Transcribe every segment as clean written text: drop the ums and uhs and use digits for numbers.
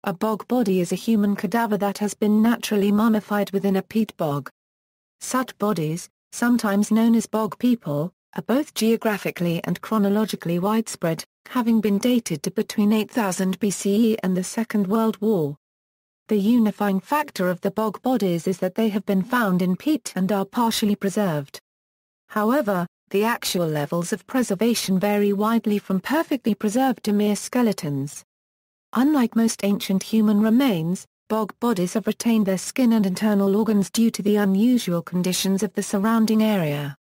A bog body is a human cadaver that has been naturally mummified within a peat bog. Such bodies, sometimes known as bog people, are both geographically and chronologically widespread, having been dated to between 8000 BCE and the Second World War. The unifying factor of the bog bodies is that they have been found in peat and are partially preserved. However, the actual levels of preservation vary widely from perfectly preserved to mere skeletons. Unlike most ancient human remains, bog bodies have retained their skin and internal organs due to the unusual conditions of the surrounding area.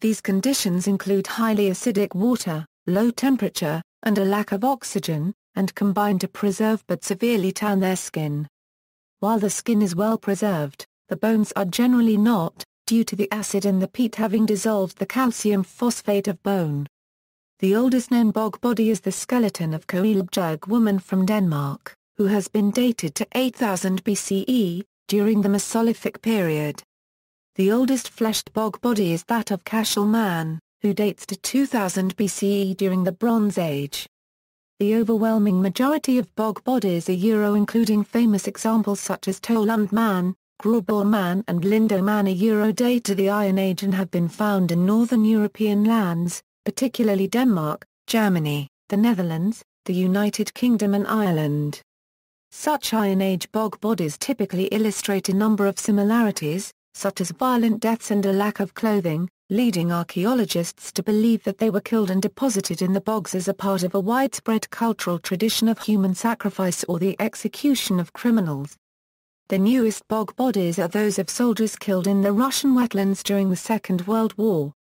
These conditions include highly acidic water, low temperature, and a lack of oxygen, and combine to preserve but severely tan their skin. While the skin is well preserved, the bones are generally not, due to the acid in the peat having dissolved the calcium phosphate of bone. The oldest known bog body is the skeleton of Koelebjerg woman from Denmark, who has been dated to 8000 BCE, during the Mesolithic period. The oldest fleshed bog body is that of Tollund Man, who dates to 2000 BCE during the Bronze Age. The overwhelming majority of bog bodies are including famous examples such as Tollund Man, Man and Lindo Man date to the Iron Age and have been found in northern European lands, particularly Denmark, Germany, the Netherlands, the United Kingdom and Ireland. Such Iron Age bog bodies typically illustrate a number of similarities, such as violent deaths and a lack of clothing, leading archaeologists to believe that they were killed and deposited in the bogs as a part of a widespread cultural tradition of human sacrifice or the execution of criminals. The newest bog bodies are those of soldiers killed in the Russian wetlands during the Second World War.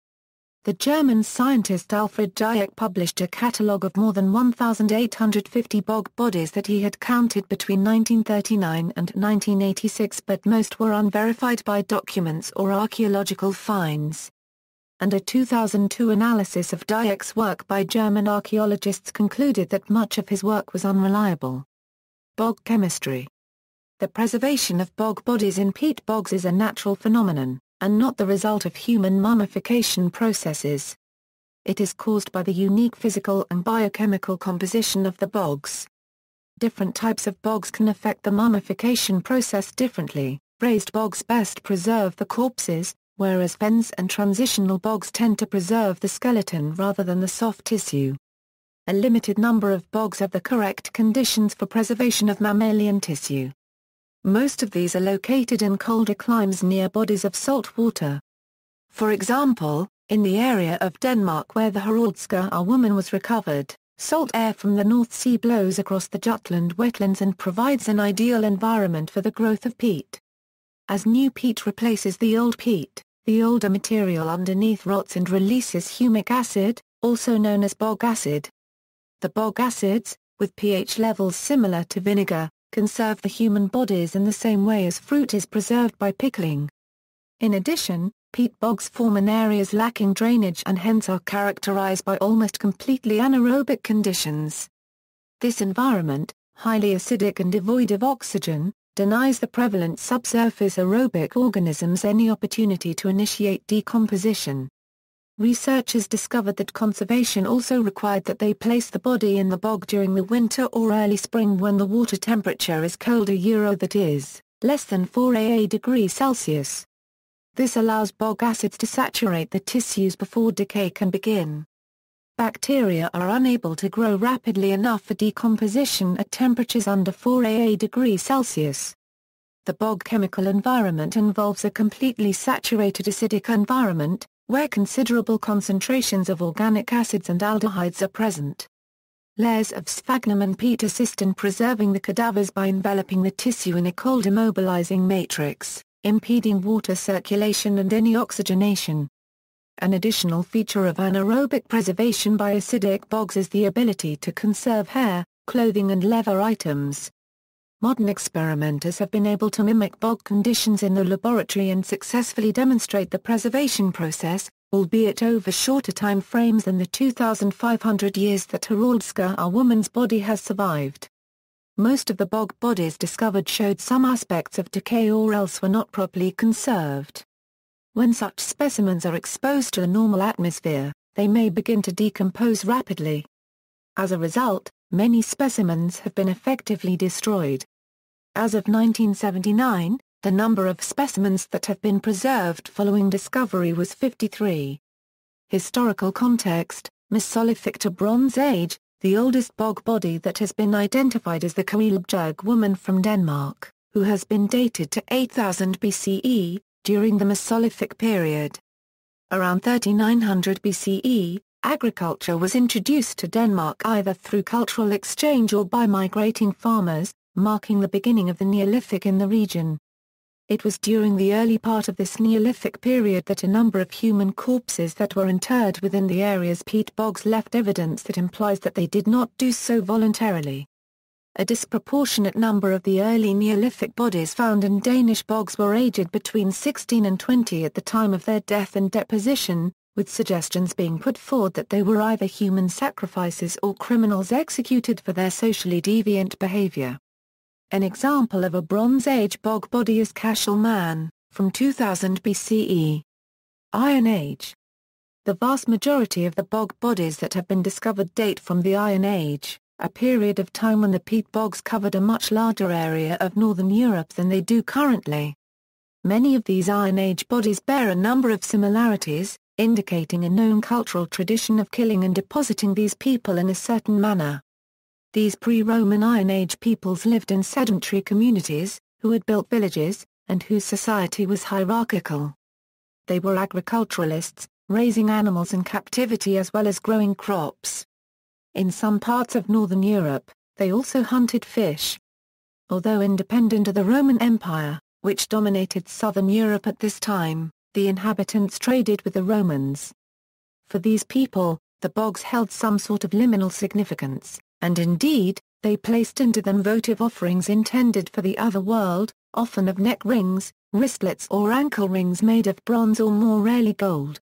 The German scientist Alfred Dieck published a catalogue of more than 1,850 bog bodies that he had counted between 1939 and 1986, but most were unverified by documents or archaeological finds. And a 2002 analysis of Dieck's work by German archaeologists concluded that much of his work was unreliable. Bog chemistry. The preservation of bog bodies in peat bogs is a natural phenomenon, and not the result of human mummification processes. It is caused by the unique physical and biochemical composition of the bogs. Different types of bogs can affect the mummification process differently. Raised bogs best preserve the corpses, whereas fens and transitional bogs tend to preserve the skeleton rather than the soft tissue. A limited number of bogs have the correct conditions for preservation of mammalian tissue. Most of these are located in colder climes near bodies of salt water. For example, in the area of Denmark where the Archaeological woman was recovered, salt air from the North Sea blows across the Jutland wetlands and provides an ideal environment for the growth of peat. As new peat replaces the old peat, the older material underneath rots and releases humic acid, also known as bog acid. The bog acids, with pH levels similar to vinegar, conserve the human bodies in the same way as fruit is preserved by pickling. In addition, peat bogs form in areas lacking drainage and hence are characterized by almost completely anaerobic conditions. This environment, highly acidic and devoid of oxygen, denies the prevalent subsurface aerobic organisms any opportunity to initiate decomposition. Researchers discovered that conservation also required that they place the body in the bog during the winter or early spring when the water temperature is colder that is, less than 4 degrees Celsius. This allows bog acids to saturate the tissues before decay can begin. Bacteria are unable to grow rapidly enough for decomposition at temperatures under 4 degrees Celsius. The bog chemical environment involves a completely saturated acidic environment, where considerable concentrations of organic acids and aldehydes are present. Layers of sphagnum and peat assist in preserving the cadavers by enveloping the tissue in a cold immobilizing matrix, impeding water circulation and any oxygenation. An additional feature of anaerobic preservation by acidic bogs is the ability to conserve hair, clothing and leather items. Modern experimenters have been able to mimic bog conditions in the laboratory and successfully demonstrate the preservation process, albeit over shorter time frames than the 2,500 years that Archaeological woman's body has survived. Most of the bog bodies discovered showed some aspects of decay or else were not properly conserved. When such specimens are exposed to the normal atmosphere, they may begin to decompose rapidly. As a result, Many specimens have been effectively destroyed. As of 1979, the number of specimens that have been preserved following discovery was 53. Historical context: Mesolithic to Bronze Age, the oldest bog body that has been identified is the Koelebjerg woman from Denmark, who has been dated to 8000 BCE, during the Mesolithic period. Around 3900 BCE, agriculture was introduced to Denmark either through cultural exchange or by migrating farmers, marking the beginning of the Neolithic in the region. It was during the early part of this Neolithic period that a number of human corpses that were interred within the area's peat bogs left evidence that implies that they did not do so voluntarily. A disproportionate number of the early Neolithic bodies found in Danish bogs were aged between 16 and 20 at the time of their death and deposition, with suggestions being put forward that they were either human sacrifices or criminals executed for their socially deviant behavior. An example of a Bronze Age bog body is Tollund Man, from 2000 BCE. Iron Age. The vast majority of the bog bodies that have been discovered date from the Iron Age, a period of time when the peat bogs covered a much larger area of northern Europe than they do currently. Many of these Iron Age bodies bear a number of similarities, indicating a known cultural tradition of killing and depositing these people in a certain manner. These pre-Roman Iron Age peoples lived in sedentary communities, who had built villages, and whose society was hierarchical. They were agriculturalists, raising animals in captivity as well as growing crops. In some parts of northern Europe, they also hunted fish. Although independent of the Roman Empire, which dominated southern Europe at this time, the inhabitants traded with the Romans. For these people, the bogs held some sort of liminal significance, and indeed, they placed into them votive offerings intended for the other world, often of neck rings, wristlets or ankle rings made of bronze or more rarely gold.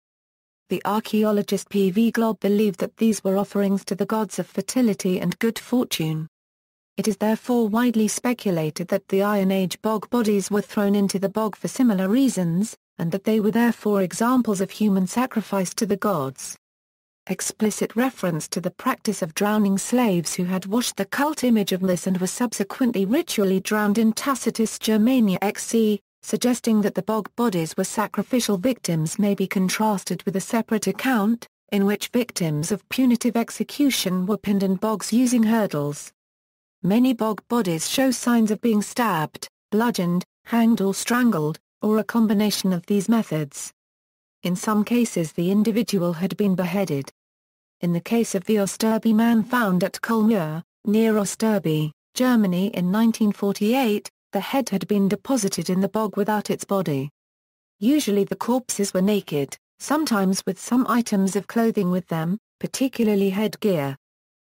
The archaeologist P.V. Glob believed that these were offerings to the gods of fertility and good fortune. It is therefore widely speculated that the Iron Age bog bodies were thrown into the bog for similar reasons, and that they were therefore examples of human sacrifice to the gods. Explicit reference to the practice of drowning slaves who had washed the cult image of this and were subsequently ritually drowned in Tacitus' Germania XC, suggesting that the bog bodies were sacrificial victims may be contrasted with a separate account, in which victims of punitive execution were pinned in bogs using hurdles. Many bog bodies show signs of being stabbed, bludgeoned, hanged or strangled, or a combination of these methods. In some cases the individual had been beheaded. In the case of the Osterby man found at Kolmur, near Osterby, Germany in 1948, the head had been deposited in the bog without its body. Usually the corpses were naked, sometimes with some items of clothing with them, particularly headgear.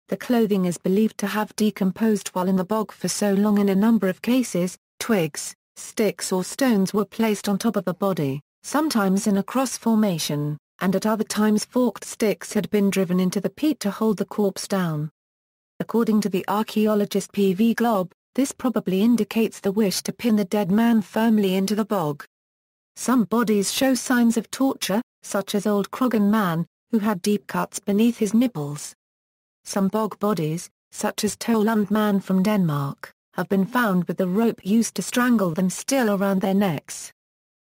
The clothing is believed to have decomposed while in the bog for so long. In a number of cases, twigs, sticks or stones were placed on top of the body, sometimes in a cross formation, and at other times forked sticks had been driven into the peat to hold the corpse down. According to the archaeologist P.V. Glob, this probably indicates the wish to pin the dead man firmly into the bog. Some bodies show signs of torture, such as Old Tollund Man, who had deep cuts beneath his nipples. Some bog bodies, such as Tollund Man from Denmark, have been found with the rope used to strangle them still around their necks.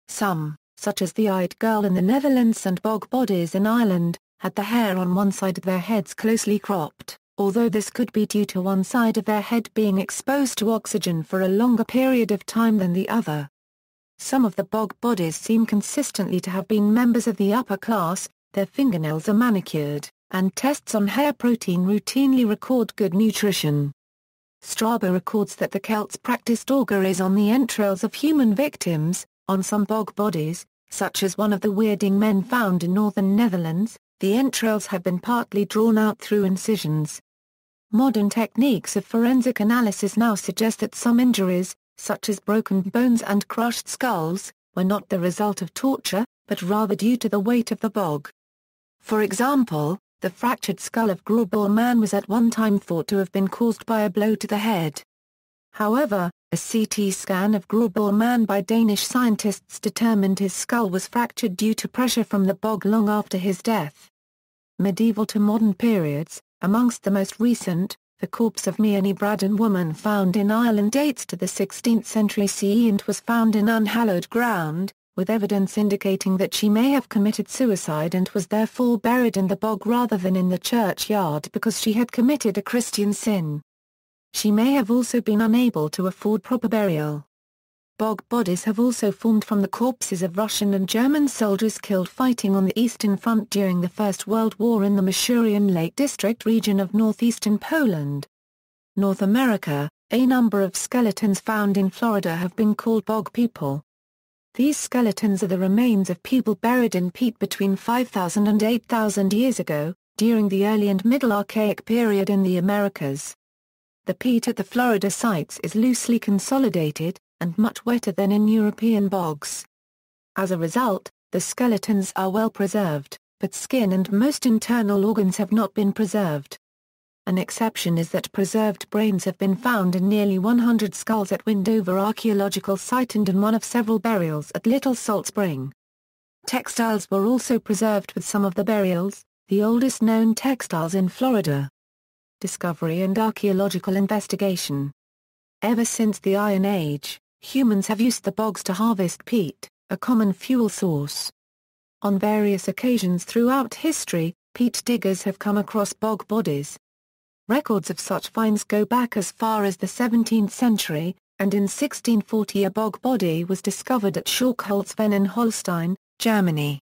Some, such as the eyed girl in the Netherlands and bog bodies in Ireland, had the hair on one side of their heads closely cropped, although this could be due to one side of their head being exposed to oxygen for a longer period of time than the other. Some of the bog bodies seem consistently to have been members of the upper class, their fingernails are manicured, and tests on hair protein routinely record good nutrition. Strabo records that the Celts practiced auguries on the entrails of human victims. On some bog bodies, such as one of the Weirding men found in northern Netherlands, the entrails have been partly drawn out through incisions. Modern techniques of forensic analysis now suggest that some injuries, such as broken bones and crushed skulls, were not the result of torture, but rather due to the weight of the bog. For example, the fractured skull of Tollund Man was at one time thought to have been caused by a blow to the head. However, a CT scan of Tollund Man by Danish scientists determined his skull was fractured due to pressure from the bog long after his death. Medieval to modern periods, amongst the most recent, The corpse of Mearny Braddon woman found in Ireland dates to the 16th century CE and was found in unhallowed ground, with evidence indicating that she may have committed suicide and was therefore buried in the bog rather than in the churchyard because she had committed a Christian sin. She may have also been unable to afford proper burial. Bog bodies have also formed from the corpses of Russian and German soldiers killed fighting on the Eastern Front during the First World War in the Masurian Lake District region of northeastern Poland. North America, a number of skeletons found in Florida have been called Bog People. These skeletons are the remains of people buried in peat between 5,000 and 8,000 years ago, during the early and middle Archaic period in the Americas. The peat at the Florida sites is loosely consolidated, and much wetter than in European bogs. As a result, the skeletons are well preserved, but skin and most internal organs have not been preserved. An exception is that preserved brains have been found in nearly 100 skulls at Windover Archaeological Site and in one of several burials at Little Salt Spring. Textiles were also preserved with some of the burials, the oldest known textiles in Florida. Discovery and archaeological investigation. Ever since the Iron Age, humans have used the bogs to harvest peat, a common fuel source. On various occasions throughout history, peat diggers have come across bog bodies. Records of such finds go back as far as the 17th century, and in 1640 a bog body was discovered at Schorkholzven in Holstein, Germany.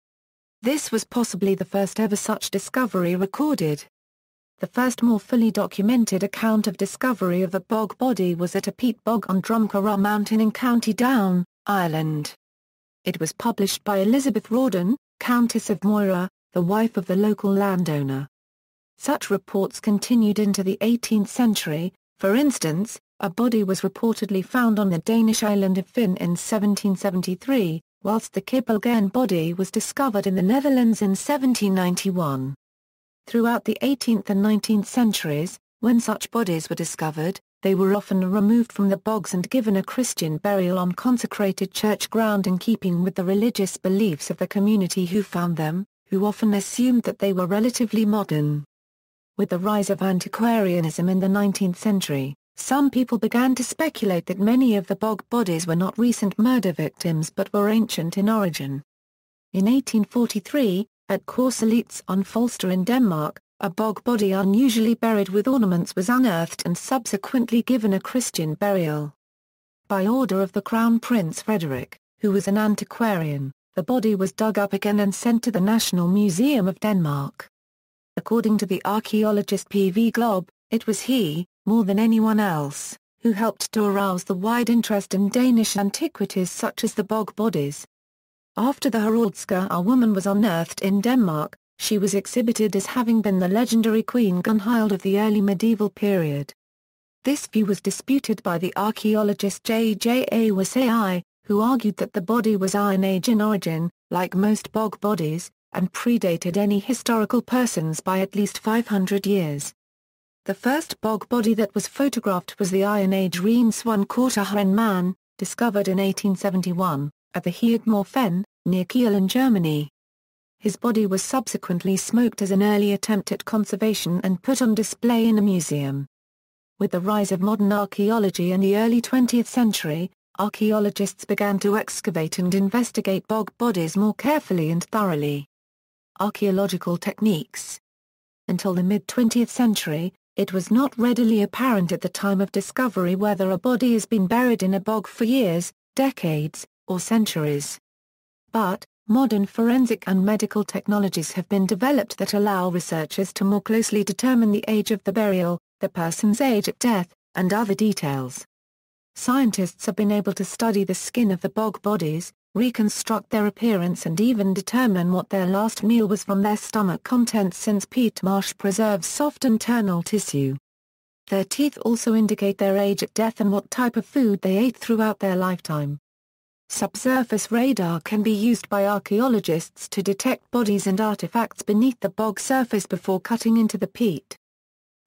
This was possibly the first ever such discovery recorded. The first more fully documented account of discovery of a bog body was at a peat bog on Drumcarragh Mountain in County Down, Ireland. It was published by Elizabeth Rawdon, Countess of Moira, the wife of the local landowner. Such reports continued into the 18th century. For instance, a body was reportedly found on the Danish island of Fyn in 1773, whilst the Kippelgern body was discovered in the Netherlands in 1791. Throughout the 18th and 19th centuries, when such bodies were discovered, they were often removed from the bogs and given a Christian burial on consecrated church ground in keeping with the religious beliefs of the community who found them, who often assumed that they were relatively modern. With the rise of antiquarianism in the 19th century, some people began to speculate that many of the bog bodies were not recent murder victims but were ancient in origin. In 1843, at Korselitz on Falster in Denmark, a bog body unusually buried with ornaments was unearthed and subsequently given a Christian burial. By order of the Crown Prince Frederick, who was an antiquarian, the body was dug up again and sent to the National Museum of Denmark. According to the archaeologist P. V. Glob, it was he, more than anyone else, who helped to arouse the wide interest in Danish antiquities such as the bog bodies. After the Haraldskar woman was unearthed in Denmark, she was exhibited as having been the legendary Queen Gunhild of the early medieval period. This view was disputed by the archaeologist J. J. A. Wasai, who argued that the body was Iron Age in origin, like most bog bodies, and predated any historical persons by at least 500 years. The first bog body that was photographed was the Iron Age Tollund Man, discovered in 1871, at the Heidmoor Fen, near Kiel in Germany. His body was subsequently smoked as an early attempt at conservation and put on display in a museum. With the rise of modern archaeology in the early 20th century, archaeologists began to excavate and investigate bog bodies more carefully and thoroughly. Archaeological techniques. Until the mid-20th century, it was not readily apparent at the time of discovery whether a body has been buried in a bog for years, decades, or centuries. But, modern forensic and medical technologies have been developed that allow researchers to more closely determine the age of the burial, the person's age at death, and other details. Scientists have been able to study the skin of the bog bodies, reconstruct their appearance and even determine what their last meal was from their stomach contents since peat marsh preserves soft internal tissue. Their teeth also indicate their age at death and what type of food they ate throughout their lifetime. Subsurface radar can be used by archaeologists to detect bodies and artifacts beneath the bog surface before cutting into the peat.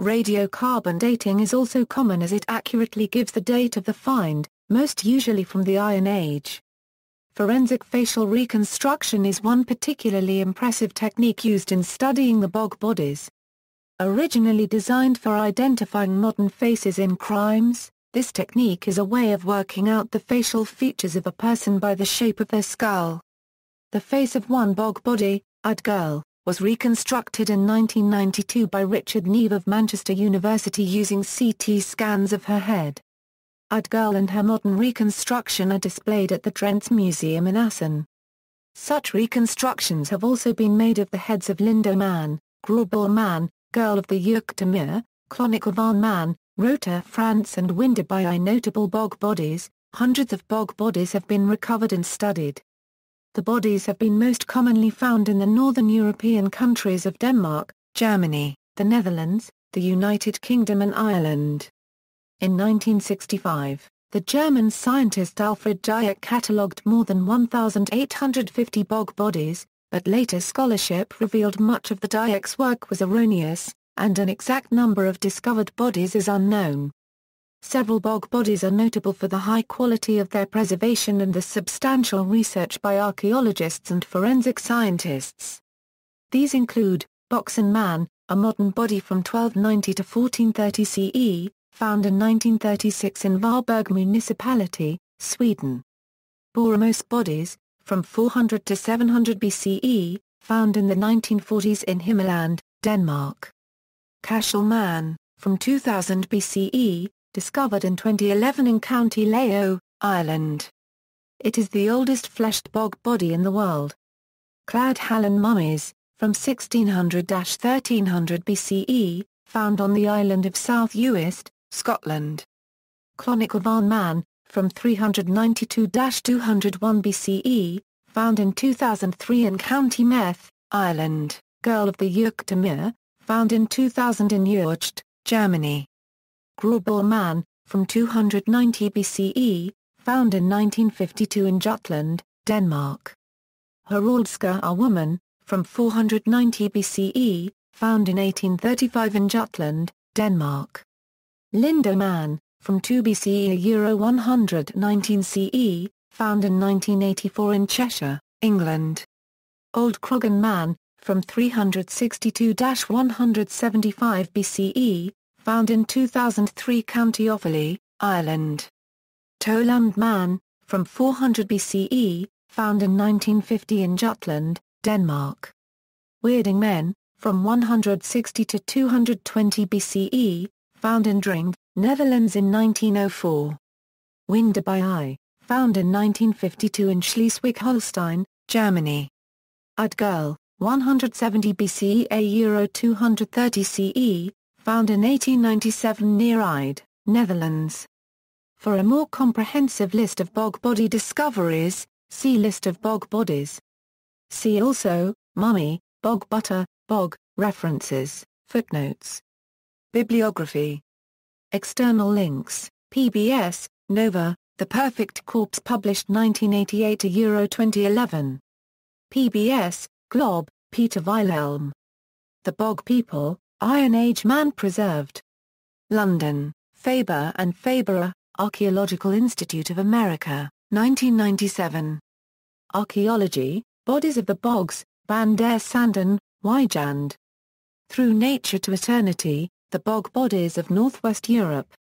Radiocarbon dating is also common as it accurately gives the date of the find, most usually from the Iron Age. Forensic facial reconstruction is one particularly impressive technique used in studying the bog bodies. Originally designed for identifying modern faces in crimes, this technique is a way of working out the facial features of a person by the shape of their skull. The face of one bog body, Ud Girl, was reconstructed in 1992 by Richard Neve of Manchester University using CT scans of her head. Ud Girl and her modern reconstruction are displayed at the Drents Museum in Assen. Such reconstructions have also been made of the heads of Lindo Man, Tollund Man, Girl of the Yuktamir, Clonicovan Man, Rota France and Windabai. Notable bog bodies. Hundreds of bog bodies have been recovered and studied. The bodies have been most commonly found in the northern European countries of Denmark, Germany, the Netherlands, the United Kingdom and Ireland. In 1965, the German scientist Alfred Dyack catalogued more than 1,850 bog bodies, but later scholarship revealed much of the Dyack's work was erroneous, and an exact number of discovered bodies is unknown. Several bog bodies are notable for the high quality of their preservation and the substantial research by archaeologists and forensic scientists. These include, Boxen Man, a modern body from 1290 to 1430 CE, found in 1936 in Varberg municipality, Sweden. Boramos bodies, from 400 to 700 BCE, found in the 1940s in Himmerland, Denmark. Cashel Man, from 2000 BCE, discovered in 2011 in County Lao, Ireland. It is the oldest fleshed bog body in the world. Clad Hallan mummies, from 1600–1300 BCE, found on the island of South Uist, Scotland. Clonicovan Man, from 392–201 BCE, found in 2003 in County Meath, Ireland. Girl of the Yuktamir, found in 2000 in Utrecht, Germany. Tollund Man, from 290 BCE, found in 1952 in Jutland, Denmark. Haraldska a woman, from 490 BCE, found in 1835 in Jutland, Denmark. Lindo Man, from 2 BCE Euro 119 CE, found in 1984 in Cheshire, England. Old Croghan Man, from 362–175 BCE, found in 2003 County Offaly, Ireland. Tollund Man, from 400 BCE, found in 1950 in Jutland, Denmark. Weirding Men, from 160 to 220 BCE, found in Dring, Netherlands in 1904. Windabai, found in 1952 in Schleswig-Holstein, Germany. Ud Girl, 170 BCE Euro 230 CE, found in 1897 near Ide, Netherlands. For a more comprehensive list of bog body discoveries, see List of bog bodies. See also, Mummy, Bog Butter, Bog, References, Footnotes. Bibliography. External links, PBS, Nova, The Perfect Corpse published 1988 to Euro 2011. PBS, Glob, Peter Wilhelm. The Bog People, Iron Age Man preserved. London, Faber and Faber, Archaeological Institute of America, 1997. Archaeology, Bodies of the Bogs, Van der Sanden, Wijand. Through Nature to Eternity, The Bog Bodies of Northwest Europe.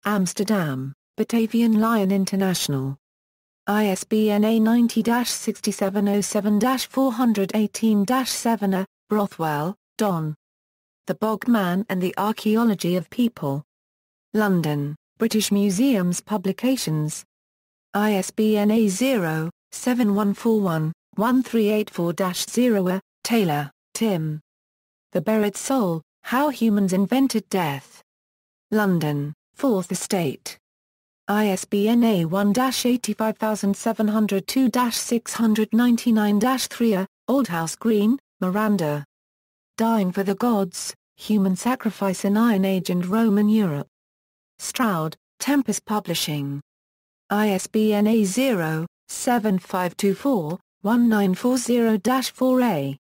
Amsterdam, Batavian Lion International. ISBN A90-6707-418-7 Brothwell, Don. The Bog Man and the Archaeology of People. London, British Museums Publications. ISBN A0-7141-1384-0. Taylor, Tim. The Buried Soul, How Humans Invented Death. London, Fourth Estate. ISBN A1-85702-699-3. Aldhouse Green, Miranda. Dying for the Gods, Human Sacrifice in Iron Age and Roman Europe. Stroud, Tempest Publishing. ISBN A0-7524-1940-4A.